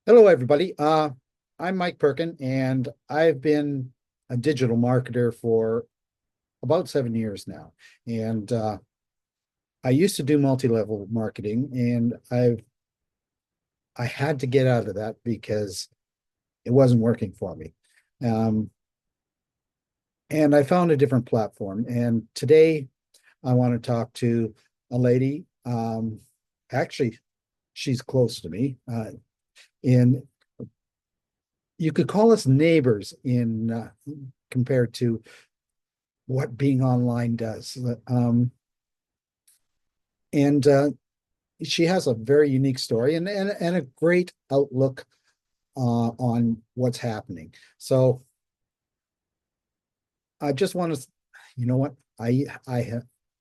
Hello, everybody. I'm Mike Perkin, and I've been a digital marketer for about 7 years now. And I used to do multi-level marketing, and I had to get out of that because it wasn't working for me. Um, and I found a different platform. And today I want to talk to a lady. Actually, she's close to me. In You could call us neighbors in compared to what being online does. And she has a very unique story and a great outlook on what's happening. So I just want to, you know what,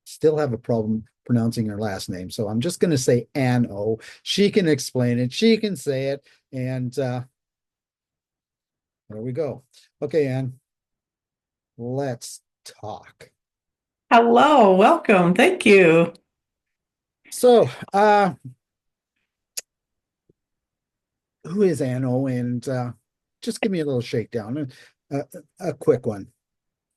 still have a problem pronouncing her last name, so I'm just going to say Ann O. She can explain it. She can say it, and there we go. Okay, Ann, let's talk. Hello, welcome. Thank you. So, who is Anno? And just give me a little shakedown, a quick one.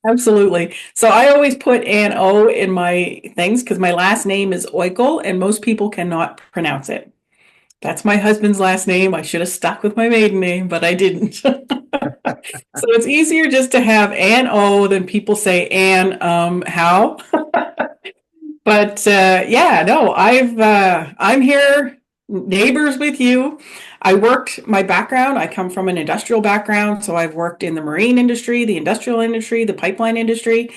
Absolutely. So I always put Ann O in my things because my last name is Oickle and most people cannot pronounce it. That's my husband's last name. I should have stuck with my maiden name, but I didn't. So it's easier just to have Ann O than people say Ann how. But yeah, no, I'm here, neighbors with you. I worked my background. I come from an industrial background, so I've worked in the marine industry, the industrial industry, the pipeline industry,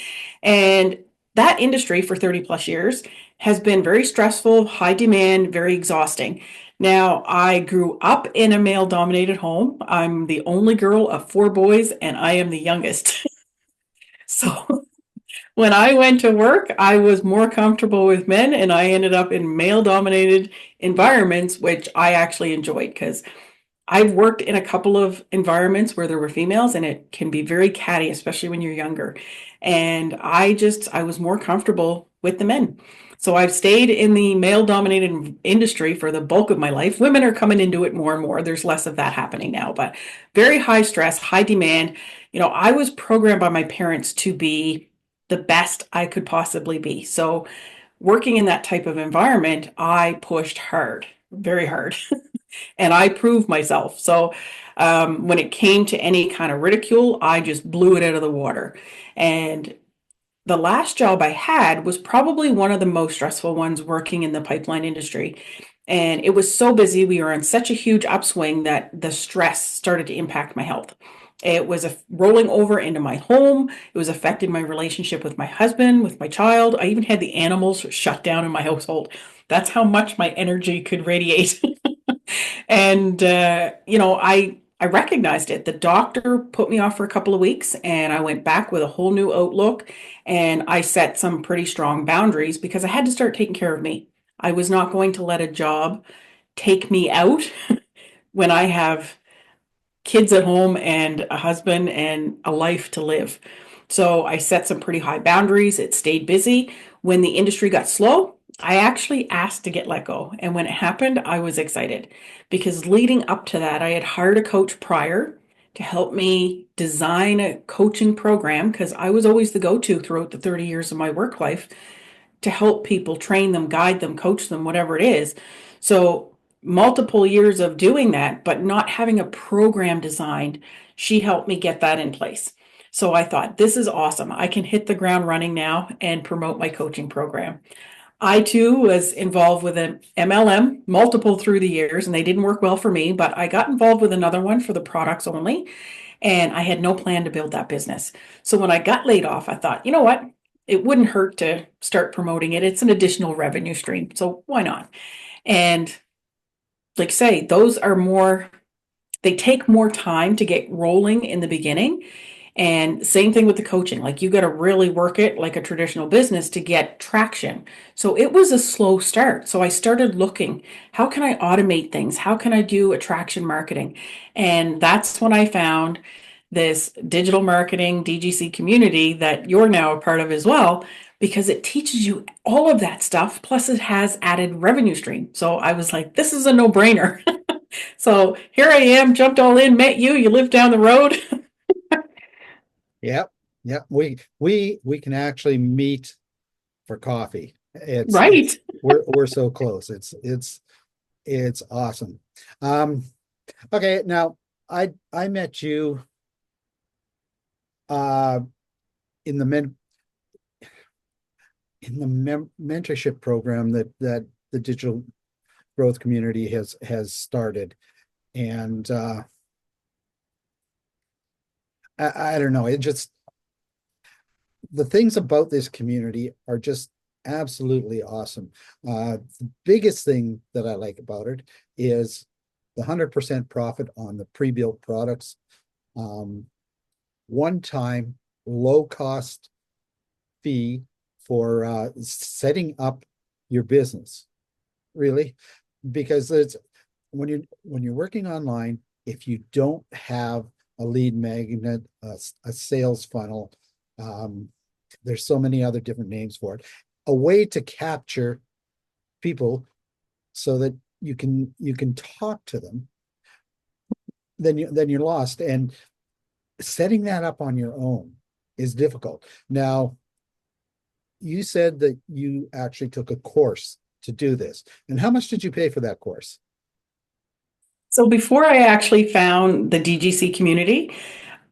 and that industry for 30 plus years has been very stressful, high demand, very exhausting. Now, I grew up in a male dominated home. I'm the only girl of four boys, and I am the youngest. So when I went to work, I was more comfortable with men and I ended up in male dominated environments, which I actually enjoyed because I've worked in a couple of environments where there were females and it can be very catty, especially when you're younger. And I was more comfortable with the men. So I've stayed in the male dominated industry for the bulk of my life. Women are coming into it more and more. There's less of that happening now, but very high stress, high demand. I was programmed by my parents to be the best I could possibly be. So working in that type of environment, I pushed hard, very hard, and I proved myself. So when it came to any kind of ridicule, I just blew it out of the water. And the last job I had was probably one of the most stressful ones working in the pipeline industry. And it was so busy. We were on such a huge upswing that the stress started to impact my health. It was rolling over into my home. It was affecting my relationship with my husband, with my child. I even had the animals shut down in my household. That's how much my energy could radiate. And I recognized it. The doctor put me off for a couple of weeks, and I went back with a whole new outlook. And I set some pretty strong boundaries because I had to start taking care of me. I was not going to let a job take me out when I have kids at home and a husband and a life to live. So I set some pretty high boundaries. It stayed busy. When the industry got slow, I actually asked to get let go. And when it happened, I was excited because leading up to that, I had hired a coach prior to help me design a coaching program because I was always the go to throughout the 30 years of my work life to help people, train them, guide them, coach them, whatever it is. So, multiple years of doing that, but not having a program designed, she helped me get that in place. So, I thought, this is awesome. I can hit the ground running now and promote my coaching program. I too was involved with an MLM, multiple through the years, and they didn't work well for me, but I got involved with another one for the products only, and I had no plan to build that business. So when I got laid off, I thought, you know what? It wouldn't hurt to start promoting it. It's an additional revenue stream. So why not? And like I say, they take more time to get rolling in the beginning. And same thing with the coaching. Like you got to really work it like a traditional business to get traction. So it was a slow start. So I started looking, how can I automate things? How can I do attraction marketing? And that's when I found this digital marketing DGC community that you're now a part of as well, because it teaches you all of that stuff. Plus it has added revenue stream. So I was like, this is a no brainer. So here I am, jumped all in, met you. You live down the road. Yep. Yep. We can actually meet for coffee. Right. We're so close. It's awesome. Um, okay, now I met you uh in the mentorship program that the digital growth community has started. And I don't know, it just the things about this community are just absolutely awesome. The biggest thing that I like about it is the 100% profit on the pre-built products. Um, one time low cost fee for setting up your business, really, because it's when you're working online, if you don't have a lead magnet, a sales funnel, um, there's so many other different names for it, a way to capture people so that you can talk to them, then you're lost. And setting that up on your own is difficult. Now, you said that you actually took a course to do this. And how much did you pay for that course? So before I actually found the DGC community,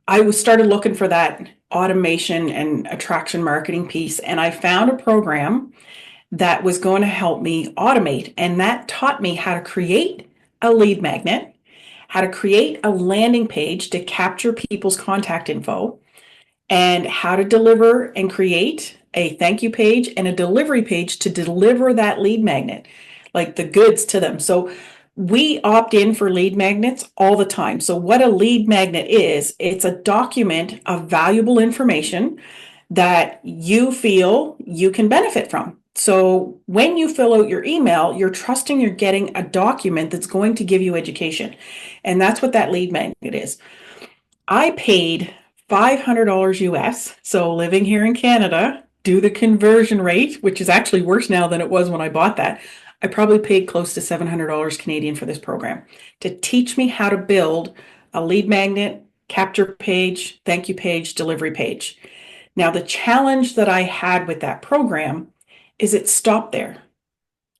I was started looking for that automation and attraction marketing piece, and I found a program that was going to help me automate, and that taught me how to create a lead magnet, how to create a landing page to capture people's contact info, and how to deliver and create a thank you page and a delivery page to deliver that lead magnet, like the goods to them. So we opt in for lead magnets all the time. So what a lead magnet is, it's a document of valuable information that you feel you can benefit from. So when you fill out your email, you're trusting you're getting a document that's going to give you education. And that's what that lead magnet is. I paid $500 US. So living here in Canada, do the conversion rate, which is actually worse now than it was when I bought that. I probably paid close to $700 Canadian for this program to teach me how to build a lead magnet, capture page, thank you page, delivery page. Now, the challenge that I had with that program is it stopped there.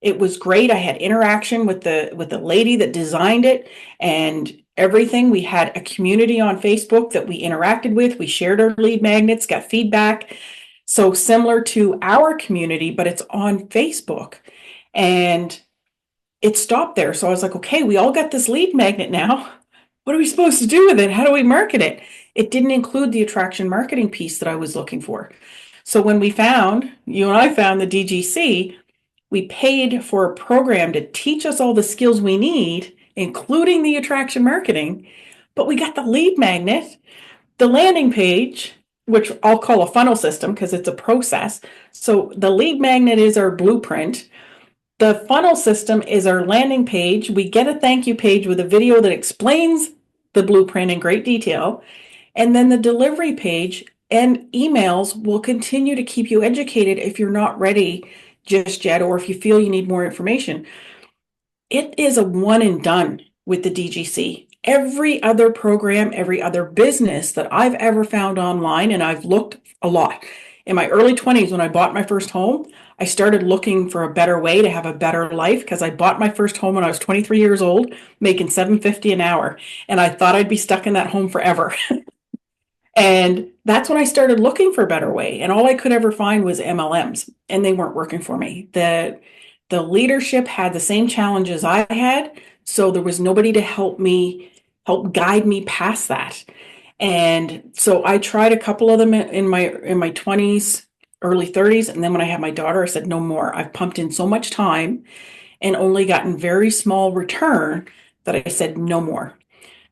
It was great. I had interaction with the lady that designed it and everything. We had a community on Facebook that we interacted with. We shared our lead magnets, got feedback. So similar to our community, but it's on Facebook. And it stopped there. So I was like, okay, we all got this lead magnet now. What are we supposed to do with it? How do we market it? It didn't include the attraction marketing piece that I was looking for. So when you and I found the DGC, we paid for a program to teach us all the skills we need, including the attraction marketing, but we got the lead magnet, the landing page, which I'll call a funnel system because it's a process. So the lead magnet is our blueprint. The funnel system is our landing page. We get a thank you page with a video that explains the blueprint in great detail. And then the delivery page and emails will continue to keep you educated if you're not ready just yet, or if you feel you need more information. It is a one and done with the DGC. Every other program, every other business that I've ever found online, and I've looked a lot. In my early 20s, when I bought my first home, I started looking for a better way to have a better life because I bought my first home when I was 23 years old, making $750 an hour. And I thought I'd be stuck in that home forever. And that's when I started looking for a better way. And all I could ever find was MLMs, and they weren't working for me. The leadership had the same challenges I had, so there was nobody to help guide me past that. And so I tried a couple of them in my 20s, early 30s, and then when I had my daughter, I said no more. I've pumped in so much time and only gotten very small return that I said no more.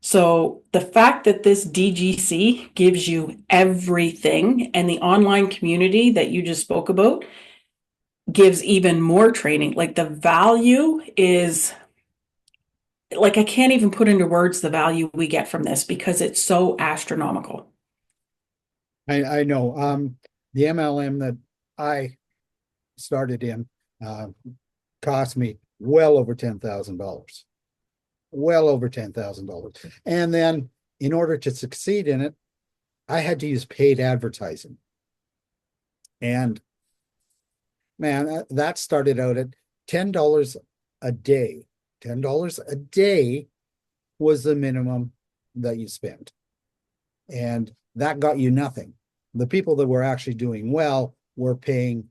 So the fact that this DGC gives you everything, and the online community that you just spoke about gives even more training, like the value is like I can't even put into words the value we get from this because it's so astronomical. I know. The MLM that I started in uh, cost me well over $10,000. well over $10,000. And then in order to succeed in it, I had to use paid advertising. And man, that started out at $10 a day. $10 a day was the minimum that you spent. And that got you nothing. The people that were actually doing well were paying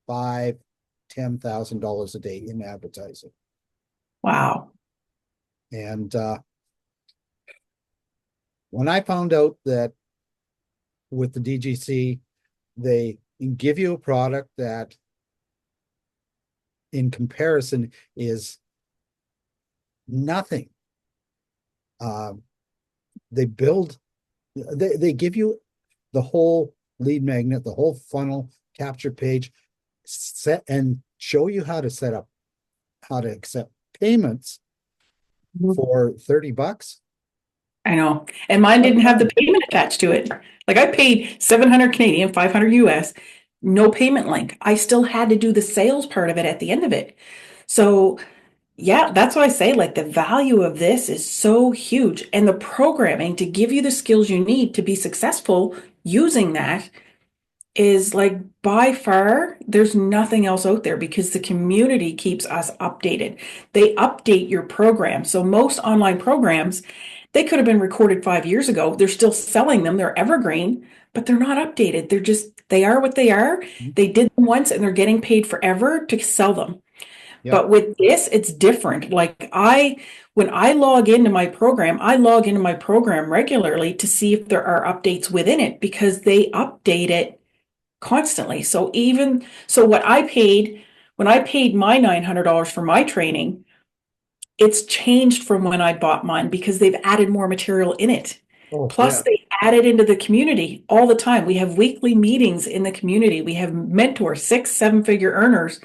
five, $10,000 a day in advertising. Wow. And when I found out that with the DGC, they give you a product that in comparison is nothing. They build, they give you the whole lead magnet, the whole funnel capture page, set and show you how to set up, how to accept payments for $30. I know. And mine Have didn't have the fun. payment attached to it. Like I paid 700 Canadian, 500 US, no payment link. I still had to do the sales part of it at the end of it. So, yeah, that's why I say like the value of this is so huge. And the programming to give you the skills you need to be successful using that is like by far, there's nothing else out there because the community keeps us updated. They update your program. So most online programs, they could have been recorded 5 years ago. They're still selling them. They're evergreen, but they're not updated. They are what they are. They did them once and they're getting paid forever to sell them. Yep. But with this, it's different. When I log into my program, I log into my program regularly to see if there are updates within it because they update it constantly. What I paid, when I paid my $900 for my training, it's changed from when I bought mine because they've added more material in it. Oh, Plus, yeah. they add it into the community all the time. We have weekly meetings in the community. We have mentors, 6, 7 figure earners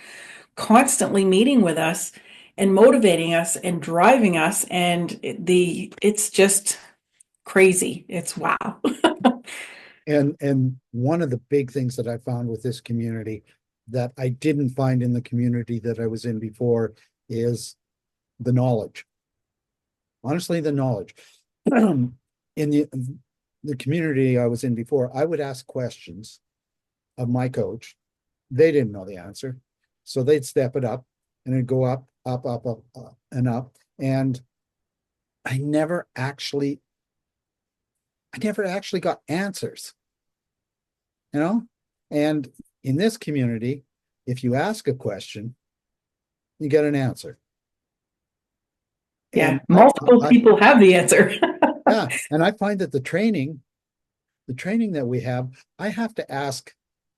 constantly meeting with us and motivating us and driving us. And it's just crazy. It's wow. And one of the big things that I found with this community that I didn't find in the community that I was in before is the knowledge. Honestly, the knowledge. In the community I was in before, I would ask questions of my coach. They didn't know the answer. So they'd step it up and it'd go up, up, up, up, and up. And I never actually got answers, you know? And in this community, if you ask a question, you get an answer. Yeah, And multiple people have the answer. yeah, and I find that the training that we have, I have to ask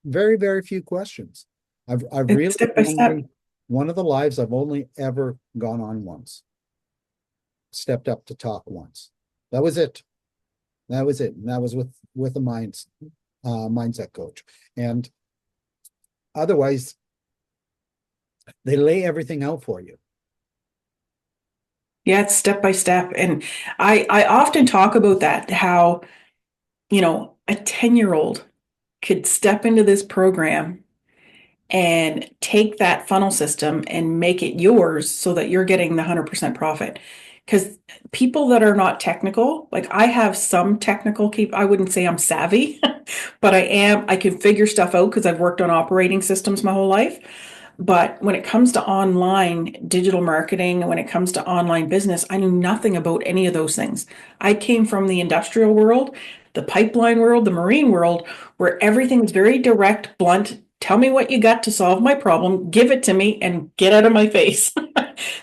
very, very few questions. I've It's really step by step. only one of the lives I've only ever gone on once, stepped up to talk once. That was it. That was it. And that was with a mindset coach. And otherwise, they lay everything out for you. Yeah, it's step by step. And I often talk about that, how, a 10-year-old could step into this program and take that funnel system and make it yours so that you're getting the 100% profit. Because people that are not technical, like I have some technical I wouldn't say I'm savvy, but I can figure stuff out because I've worked on operating systems my whole life. But when it comes to online digital marketing, when it comes to online business, I knew nothing about any of those things. I came from the industrial world, the pipeline world, the marine world, where everything is very direct, blunt. Tell me what you got to solve my problem, give it to me, and get out of my face.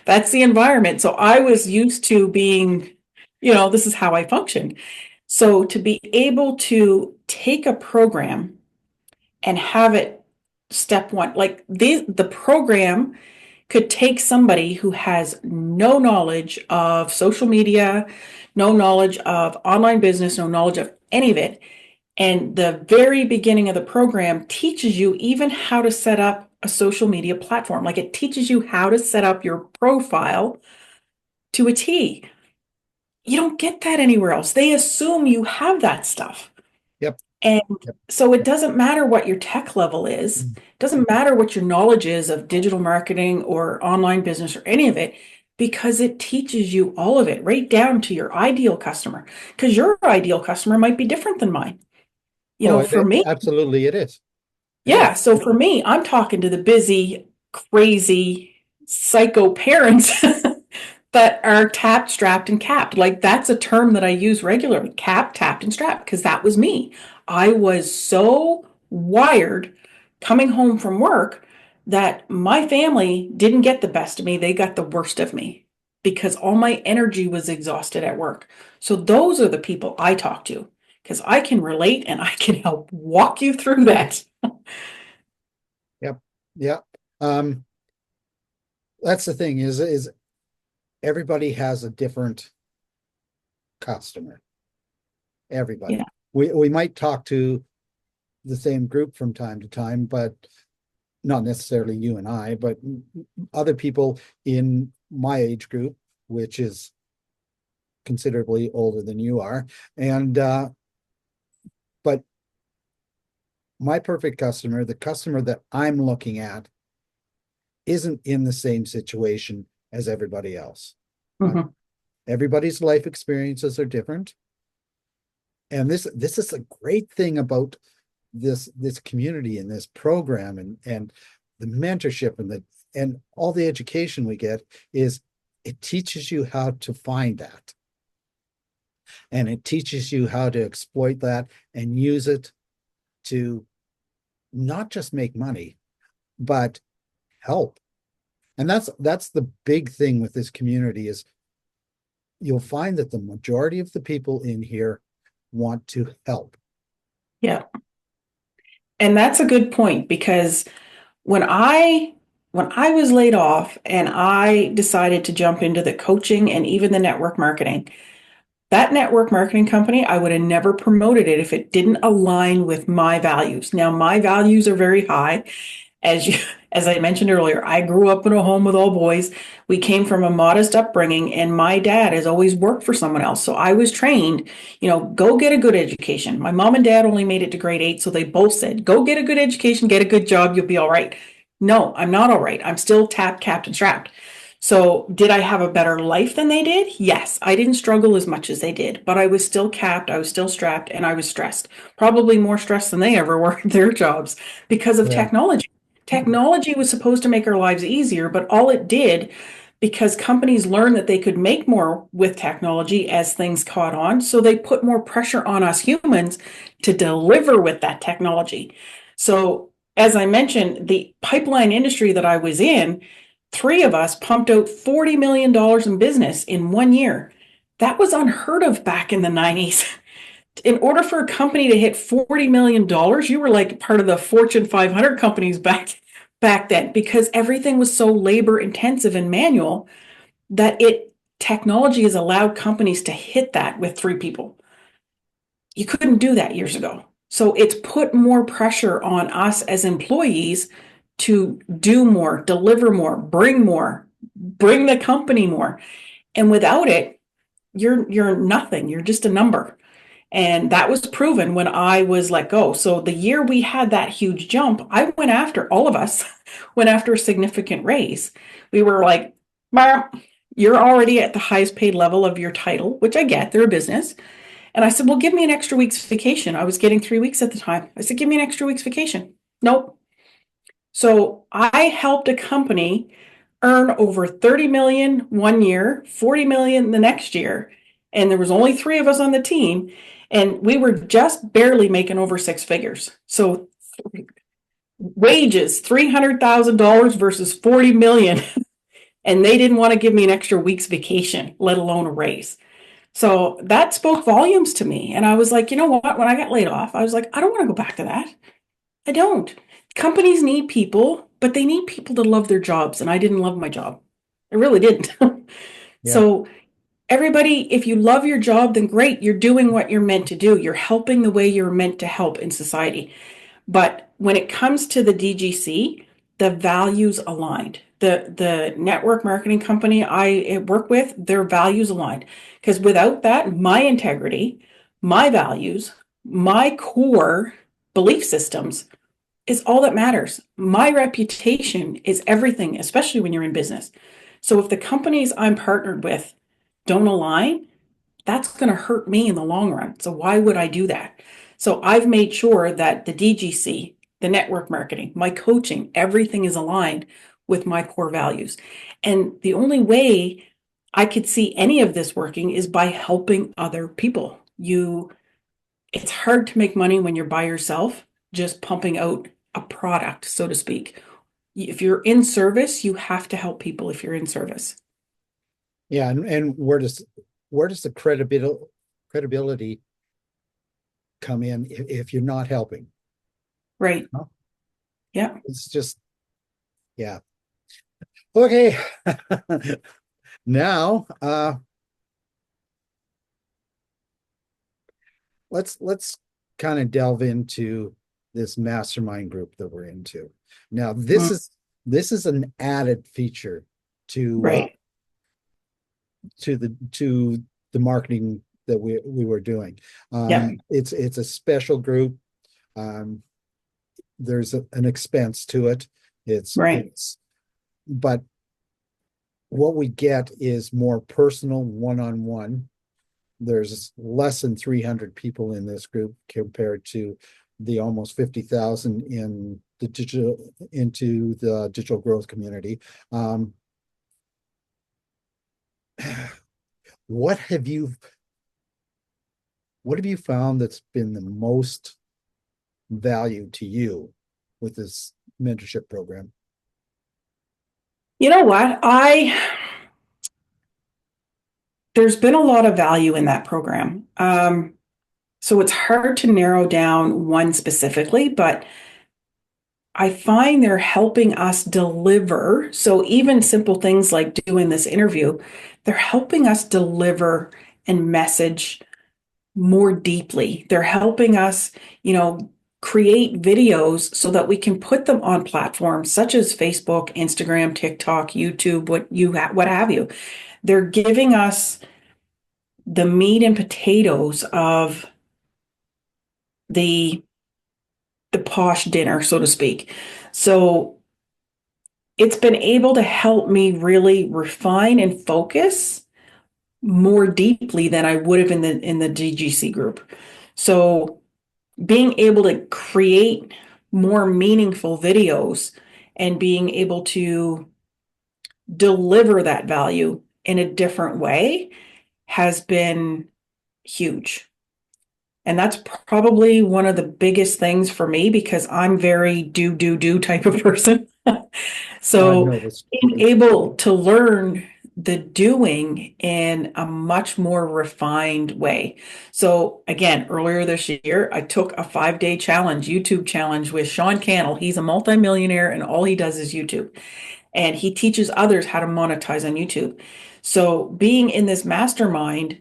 That's the environment. So I was used to being, this is how I function. So to be able to take a program and have it step one, like the program could take somebody who has no knowledge of social media, no knowledge of online business, no knowledge of any of it. And the very beginning of the program teaches you even how to set up a social media platform. Like it teaches you how to set up your profile to a T. You don't get that anywhere else. They assume you have that stuff. Yep. And Yep. so it doesn't matter what your tech level is, it doesn't matter what your knowledge is of digital marketing or online business or any of it. because it teaches you all of it, right down to your ideal customer. Because your ideal customer might be different than mine. Oh, For me, absolutely it is. It is. yeah. So for me, I'm talking to the busy, crazy, psycho parents that are tapped, strapped, and capped. Like that's a term that I use regularly, capped, tapped, and strapped, because that was me. I was so wired coming home from work that my family didn't get the best of me. They got the worst of me because all my energy was exhausted at work. So those are the people I talk to because I can relate and I can help walk you through that. Yep. Yep. Um, that's the thing is everybody has a different customer. Everybody. Yeah. We might talk to the same group from time to time, but not necessarily you and I, but other people in my age group, which is considerably older than you are. And but my perfect customer, the customer that I'm looking at, isn't in the same situation as everybody else. Mhm. Everybody's life experiences are different. And this is a great thing about this community and this program and the mentorship and all the education we get is it teaches you how to find that. And it teaches you how to exploit that and use it to not just make money, but help. And that's the big thing with this community is you'll find that the majority of the people in here want to help. Yeah. And that's a good point because when I when I was laid off and I decided to jump into the coaching and even the network marketing, that network marketing company, I would have never promoted it if it didn't align with my values. Now, my values are very high. As you, as I mentioned earlier, I grew up in a home with all boys. We came from a modest upbringing, and my dad has always worked for someone else. So I was trained, go get a good education. My mom and dad only made it to grade 8, so they both said, go get a good education, get a good job, you'll be all right. No, I'm not all right. I'm still tapped, capped, and strapped. So, did I have a better life than they did? Yes, I didn't struggle as much as they did, but I was still capped, I was still strapped, and I was stressed. Probably more stressed than they ever were at their jobs because of Yeah. technology. Technology was supposed to make our lives easier, but all it did, because companies learned that they could make more with technology as things caught on, so they put more pressure on us humans to deliver with that technology. So, as I mentioned, the pipeline industry that I was in, three of us pumped out $40 million in business in 1 year. That was unheard of back in the 90s. In order for a company to hit $40 million, you were like part of the Fortune 500 companies back then because everything was so labor intensive and manual that technology has allowed companies to hit that with three people. You couldn't do that years ago. So it's put more pressure on us as employees to do more, deliver more, bring the company more. And without it, you're nothing. You're just a number. And that was proven when I was let go. So the year we had that huge jump, I went after all of us, went after a significant raise. We were like, you're already at the highest paid level of your title, which I get, they're a business. And I said, well, give me an extra week's vacation. I was getting 3 weeks at the time. I said, give me an extra week's vacation. Nope. So I helped a company earn over 30 million 1 year, 40 million the next year. And there was only three of us on the team. And we were just barely making over six figures. So wages, $300,000 versus 40 million. And they didn't want to give me an extra week's vacation, let alone a raise. So that spoke volumes to me. And I was like, you know what? When I got laid off, I was like, I don't want to go back to that. I don't. Companies need people, but they need people to love their jobs. And I didn't love my job. I really didn't. Yeah. So, everybody, if you love your job, then great. You're doing what you're meant to do. You're helping the way you're meant to help in society. But when it comes to the DGC, the values aligned. The network marketing company I work with, their values aligned. Because without that, my integrity, my values, my core belief systems is all that matters. My reputation is everything, especially when you're in business. So if the companies I'm partnered with don't align, that's going to hurt me in the long run. So why would I do that? So I've made sure that the DGC, the network marketing, my coaching, everything is aligned with my core values. And the only way I could see any of this working is by helping other people. It's hard to make money when you're by yourself, just pumping out a product, so to speak. If you're in service, you have to help people if you're in service. Yeah, and where does the credibility come in if you're not helping? Right. Huh? Yeah. It's just, yeah. Okay. Now, let's kind of delve into this mastermind group that we're into. Now, Mm, this is an added feature to right. the marketing that we were doing. Yeah. It's a special group. Um, there's an expense to it. Right. But what we get is more personal one-on-one. There's less than 300 people in this group compared to the almost 50,000 into the digital growth community. Um, what have you what have you found that's been the most value to you with this mentorship program? You know what? There's been a lot of value in that program. So it's hard to narrow down one specifically, but I find they're helping us deliver. So even simple things like doing this interview, they're helping us deliver and message more deeply. They're helping us, you know, create videos so that we can put them on platforms such as Facebook, Instagram, TikTok, YouTube, what have you. They're giving us the meat and potatoes of the the posh dinner, so to speak. So it's been able to help me really refine and focus more deeply than I would have in the DGC group. So being able to create more meaningful videos and being able to deliver that value in a different way has been huge. And that's probably one of the biggest things for me because I'm very do type of person. I So noticed. being able to learn the doing in a much more refined way. So again, earlier this year, I took a 5-day challenge, YouTube challenge with Sean Cannell. He's a multimillionaire and all he does is YouTube. And he teaches others how to monetize on YouTube. So being in this mastermind,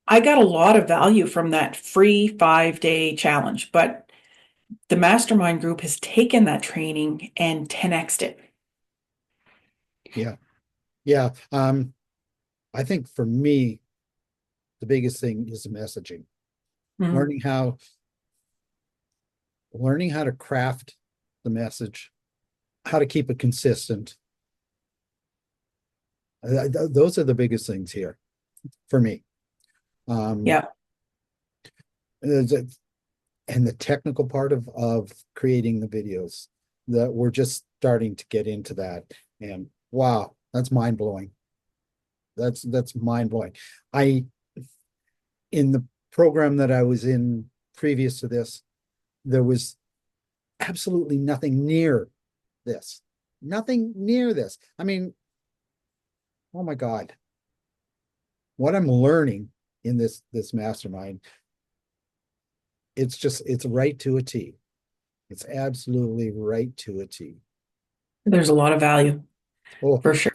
I got a lot of value from that free 5-day challenge, but the mastermind group has taken that training and 10x'd it. Yeah. Yeah. I think for me, the biggest thing is the messaging. Mm, Learning how learning how to craft the message, how to keep it consistent. Those are the biggest things here for me. Um, yeah. and the technical part of creating the videos, that we're just starting to get into that. And wow, that's mind blowing. That's mind blowing. I In the program that I was in previous to this, there was absolutely nothing near this. Nothing near this. I mean, oh my God, what I'm learning in this mastermind, it's right to a T. It's absolutely right to a T. There's a lot of value Oh, for sure.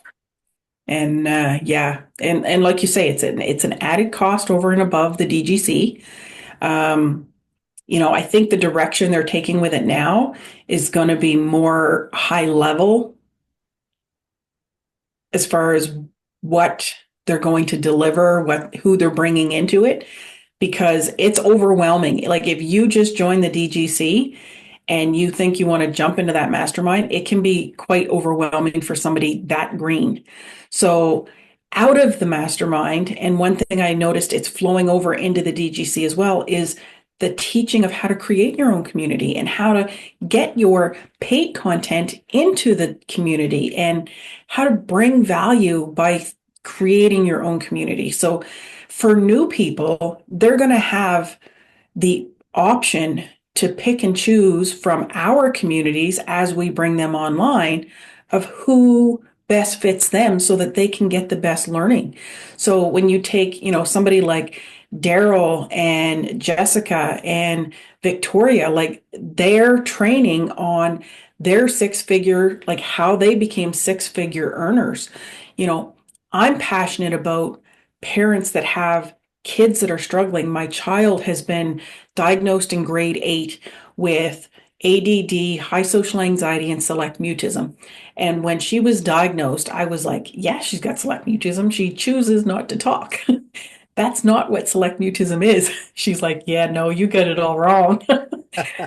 And yeah, and like you say, it's an added cost over and above the DGC. Um, I think the direction they're taking with it now is going to be more high level as far as what they're going to deliver, who they're bringing into it, because it's overwhelming. Like if you just join the DGC and you think you want to jump into that mastermind, it can be quite overwhelming for somebody that green. So, out of the mastermind, and one thing I noticed it's flowing over into the DGC as well, is the teaching of how to create your own community and how to get your paid content into the community and how to bring value by creating your own community. So, for new people, they're going to have the option to pick and choose from our communities as we bring them online of who best fits them so that they can get the best learning. So when you take, somebody like Daryl and Jessica and Victoria, like they're training on their six figure, like how they became six figure earners. You know, I'm passionate about parents that have kids that are struggling. My child has been diagnosed in grade 8 with ADD, high social anxiety, and select mutism. And when she was diagnosed, I was like, yeah, she's got select mutism. She chooses not to talk. That's not what select mutism is. She's like, yeah, no, you get it all wrong.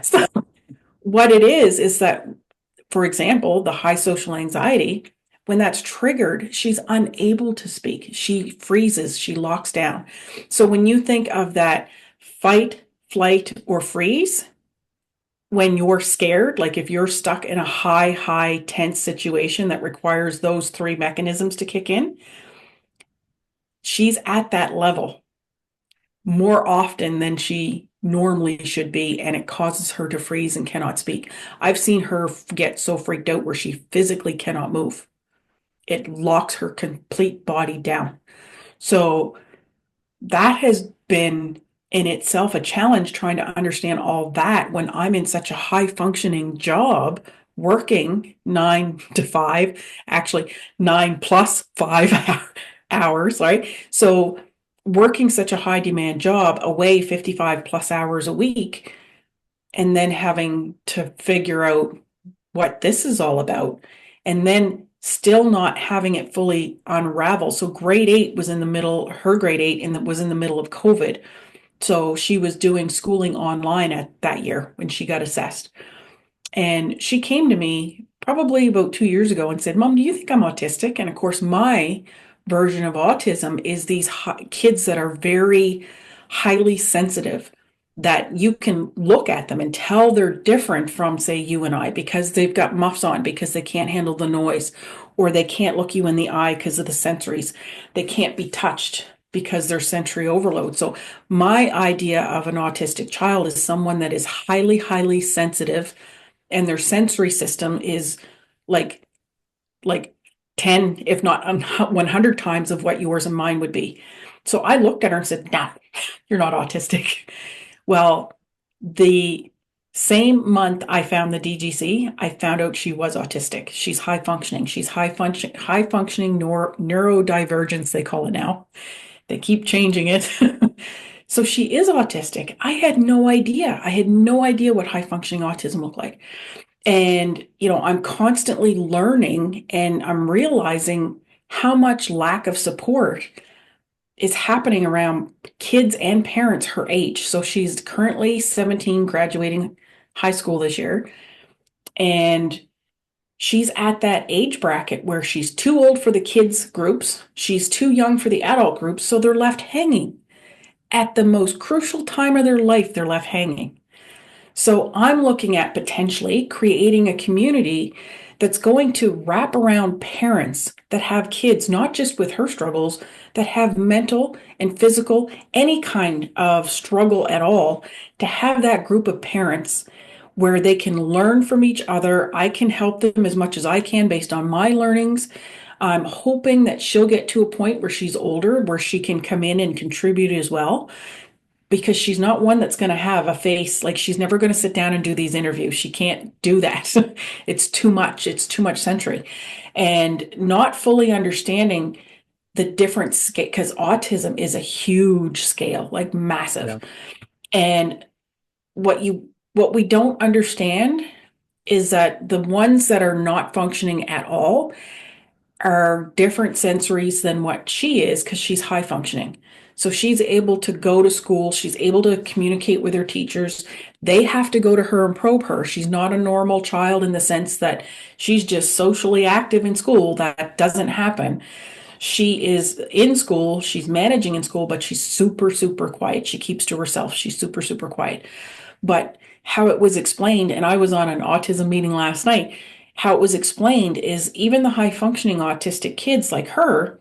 So, what it is that, for example, the high social anxiety, when that's triggered, she's unable to speak. She freezes, she locks down. So when you think of that fight, flight, or freeze, when you're scared, like if you're stuck in a high, tense situation that requires those three mechanisms to kick in, she's at that level more often than she normally should be, and it causes her to freeze and cannot speak. I've seen her get so freaked out where she physically cannot move. It locks her complete body down. So that has been in itself a challenge trying to understand all that when I'm in such a high functioning job, working 9 to 5, actually 9 plus 5 hours, right? So working such a high demand job away 55 plus hours a week, and then having to figure out what this is all about, and then still not having it fully unravel. So grade 8 was in the middle, her grade 8 and was in the middle of COVID. So she was doing schooling online at that year when she got assessed. And she came to me probably about 2 years ago and said, Mom, do you think I'm autistic? And of course, my version of autism is these kids that are very highly sensitive, that you can look at them and tell they're different from, say, you and I, because they've got muffs on because they can't handle the noise, or they can't look you in the eye because of the sensories. They can't be touched because they're sensory overload. So my idea of an autistic child is someone that is highly sensitive, and their sensory system is like like 10, if not 100 times of what yours and mine would be. So I looked at her and said, "No, you're not autistic." Well, the same month I found the DGC, I found out she was autistic. She's high functioning. She's high functioning neurodivergence, they call it now. They keep changing it. So she is autistic. I had no idea. I had no idea what high functioning autism looked like. And, I'm constantly learning, and I'm realizing how much lack of support is happening around kids and parents her age. So she's currently 17, graduating high school this year. And she's at that age bracket where she's too old for the kids groups. She's too young for the adult groups. So they're left hanging at the most crucial time of their life. They're left hanging. So I'm looking at potentially creating a community that's going to wrap around parents that have kids, not just with her struggles, that have mental and physical, any kind of struggle at all, to have that group of parents where they can learn from each other. I can help them as much as I can based on my learnings. I'm hoping that she'll get to a point where she's older, where she can come in and contribute as well, because she's not one that's going to have a face, like she's never going to sit down and do these interviews. She can't do that. It's too much. It's too much sensory, and not fully understanding the different scale, because autism is a huge scale, like massive. Yeah. And what we don't understand is that the ones that are not functioning at all are different sensories than what she is, because she's high functioning. So she's able to go to school, she's able to communicate with her teachers. They have to go to her and probe her. She's not a normal child in the sense that she's just socially active in school. That doesn't happen. She is in school, she's managing in school, but she's super, super quiet. She keeps to herself. She's super, super quiet. But how it was explained, and I was on an autism meeting last night, how it was explained is even the high functioning autistic kids like her,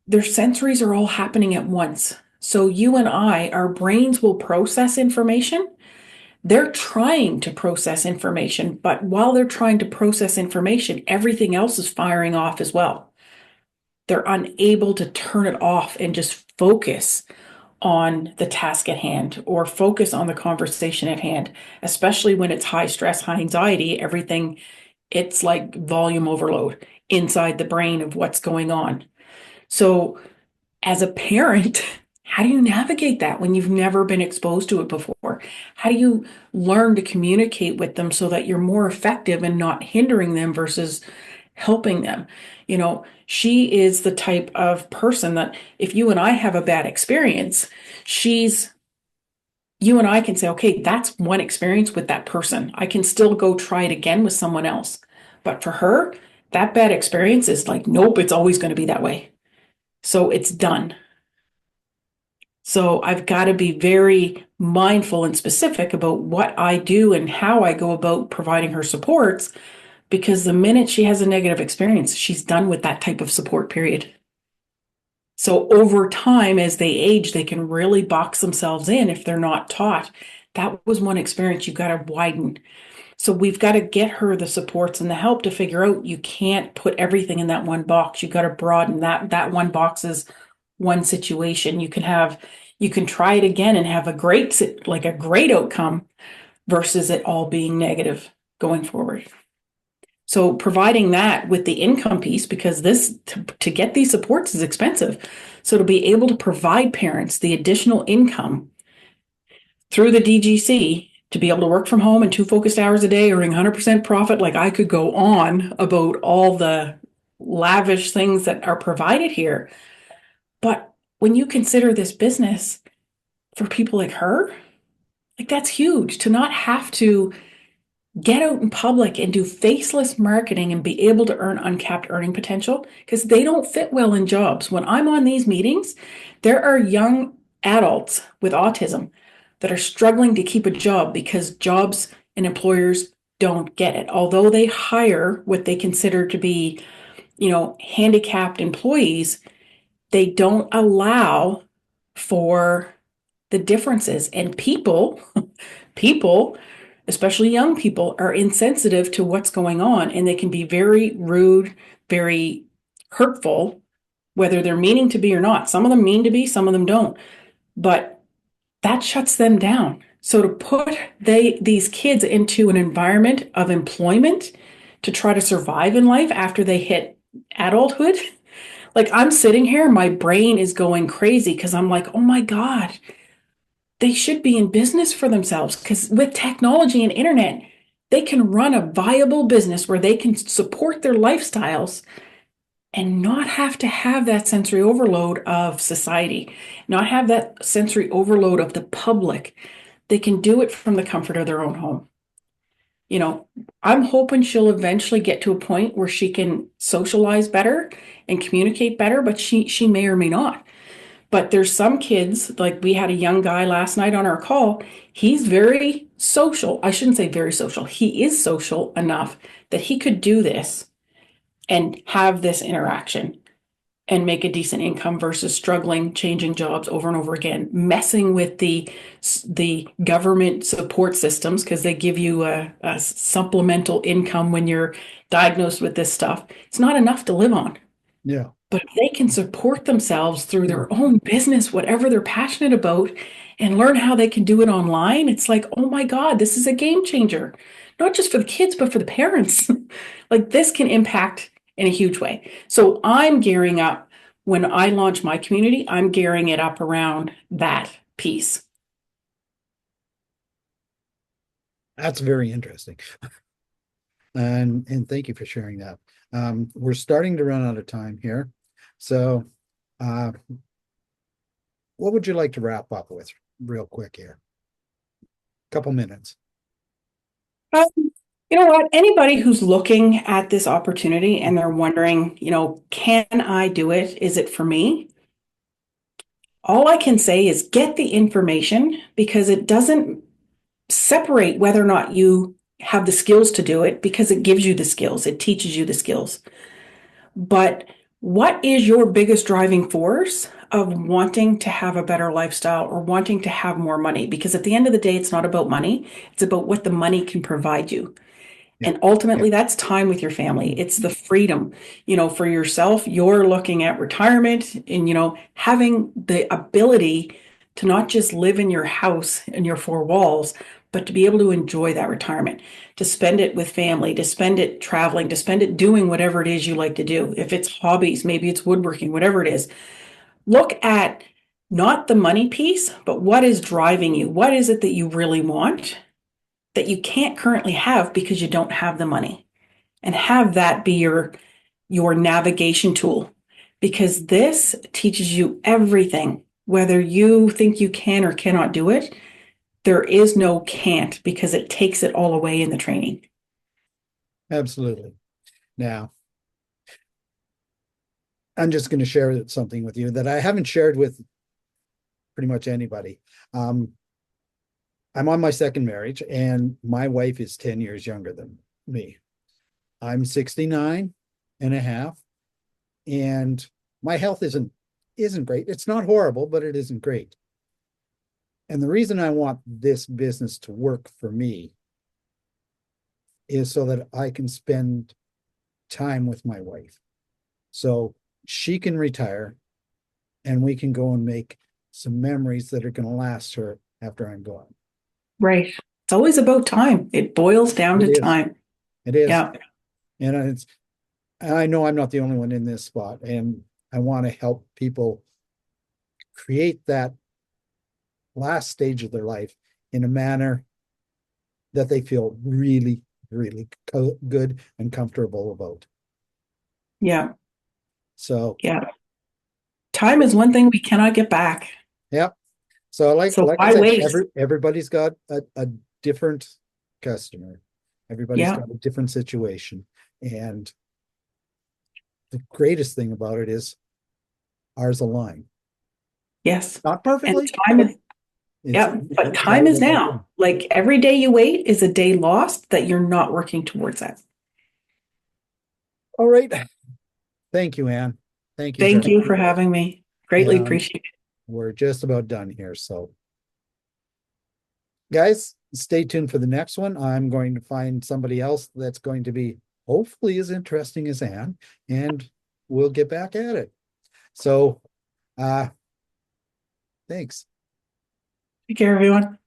their sensories are all happening at once. So you and I, our brains will process information. They're trying to process information, but while they're trying to process information, everything else is firing off as well. They're unable to turn it off and just focus on the task at hand or focus on the conversation at hand, especially when it's high stress, high anxiety, everything, it's like volume overload inside the brain of what's going on. So, as a parent, how do you navigate that when you've never been exposed to it before? How do you learn to communicate with them so that you're more effective and not hindering them versus helping them? You know, she is the type of person that if you and I have a bad experience, she's you and I can say, okay, that's one experience with that person. I can still go try it again with someone else. But for her, that bad experience is like, nope, it's always going to be that way. So it's done. So I've got to be very mindful and specific about what I do and how I go about providing her supports because the minute she has a negative experience, she's done with that type of support period. So over time, as they age, they can really box themselves in if they're not taught. That was one experience you got to widen. So we've got to get her the supports and the help to figure out you can't put everything in that one box. You got to broaden that one box is one situation. You can try it again and have a great outcome versus it all being negative going forward. So providing that with the income piece, because to get these supports is expensive. So to be able to provide parents the additional income through the DGC to be able to work from home and 2 focused hours a day, earning 100% profit, like I could go on about all the lavish things that are provided here. But when you consider this business for people like her, like that's huge to not have to get out in public and do faceless marketing and be able to earn uncapped earning potential because they don't fit well in jobs. When I'm on these meetings, there are young adults with autism that are struggling to keep a job because jobs and employers don't get it. Although they hire what they consider to be, handicapped employees, they don't allow for the differences. And people, especially young people, are insensitive to what's going on and they can be very rude, very hurtful, whether they're meaning to be or not. Some of them mean to be, some of them don't. But that shuts them down. So to put these kids into an environment of employment to try to survive in life after they hit adulthood, like I'm sitting here, my brain is going crazy because I'm like, oh my God, they should be in business for themselves because with technology and internet, they can run a viable business where they can support their lifestyles and not have to have that sensory overload of society, not have that sensory overload of the public. They can do it from the comfort of their own home. You know, I'm hoping she'll eventually get to a point where she can socialize better and communicate better, but she may or may not. But there's some kids, like we had a young guy last night on our call. He's very social. I shouldn't say very social. He is social enough that he could do this and have this interaction and make a decent income versus struggling, changing jobs over and over again, messing with the government support systems because they give you a supplemental income when you're diagnosed with this stuff. It's not enough to live on. Yeah. But if they can support themselves through their own business, whatever they're passionate about, and learn how they can do it online, it's like, oh my God, this is a game changer. Not just for the kids, but for the parents. Like this can impact in a huge way. So I'm gearing up when I launch my community, I'm gearing it up around that piece. That's very interesting. And thank you for sharing that. We're starting to run out of time here. So what would you like to wrap up with real quick here? Couple minutes. Um, you know what? Anybody who's looking at this opportunity and they're wondering, can I do it? Is it for me? All I can say is get the information because it doesn't separate whether or not you have the skills to do it because it gives you the skills, it teaches you the skills. But what is your biggest driving force of wanting to have a better lifestyle or wanting to have more money? Because at the end of the day, it's not about money, it's about what the money can provide you. Yeah. And ultimately, that's time with your family. It's the freedom, for yourself. You're looking at retirement and, having the ability to not just live in your house and your four walls, but to be able to enjoy that retirement, to spend it with family, to spend it traveling, to spend it doing whatever it is you like to do. If it's hobbies, maybe it's woodworking, whatever it is. Look at not the money piece, but what is driving you? What is it that you really want that you can't currently have because you don't have the money, and have that be your navigation tool, because this teaches you everything. Whether you think you can or cannot do it, there is no can't because it takes it all away in the training. Absolutely. Now, I'm just going to share something with you that I haven't shared with pretty much anybody. Um, I'm on my second marriage, and my wife is 10 years younger than me. I'm 69 and a half, and my health isn't great. It's not horrible, but it isn't great. And the reason I want this business to work for me is so that I can spend time with my wife. So she can retire and we can go and make some memories that are going to last her after I'm gone. Right. It's always about time. It boils down It to is. time. It is. Yeah. And I know I'm not the only one in this spot, and I want to help people create that last stage of their life in a manner that they feel really, really good and comfortable about. Yeah. So, Yeah. Time is one thing we cannot get back. yeah. So So like I why said, waste? everybody's got a different customer. Everybody's Yeah. got a different situation. And the greatest thing about it is ours align. Yes. Not And perfectly, time but is, yeah, but it's time all is about now. alignment. Like every day you wait is a day lost that you're not working towards that. All right. Thank you, Ann. Thank you Thank very you much. for having me. Greatly And appreciate it. we're just about done here. So, guys, stay tuned for the next one. I'm going to find somebody else that's going to be hopefully as interesting as Ann, and we'll get back at it. So, uh, thanks. Take care, everyone.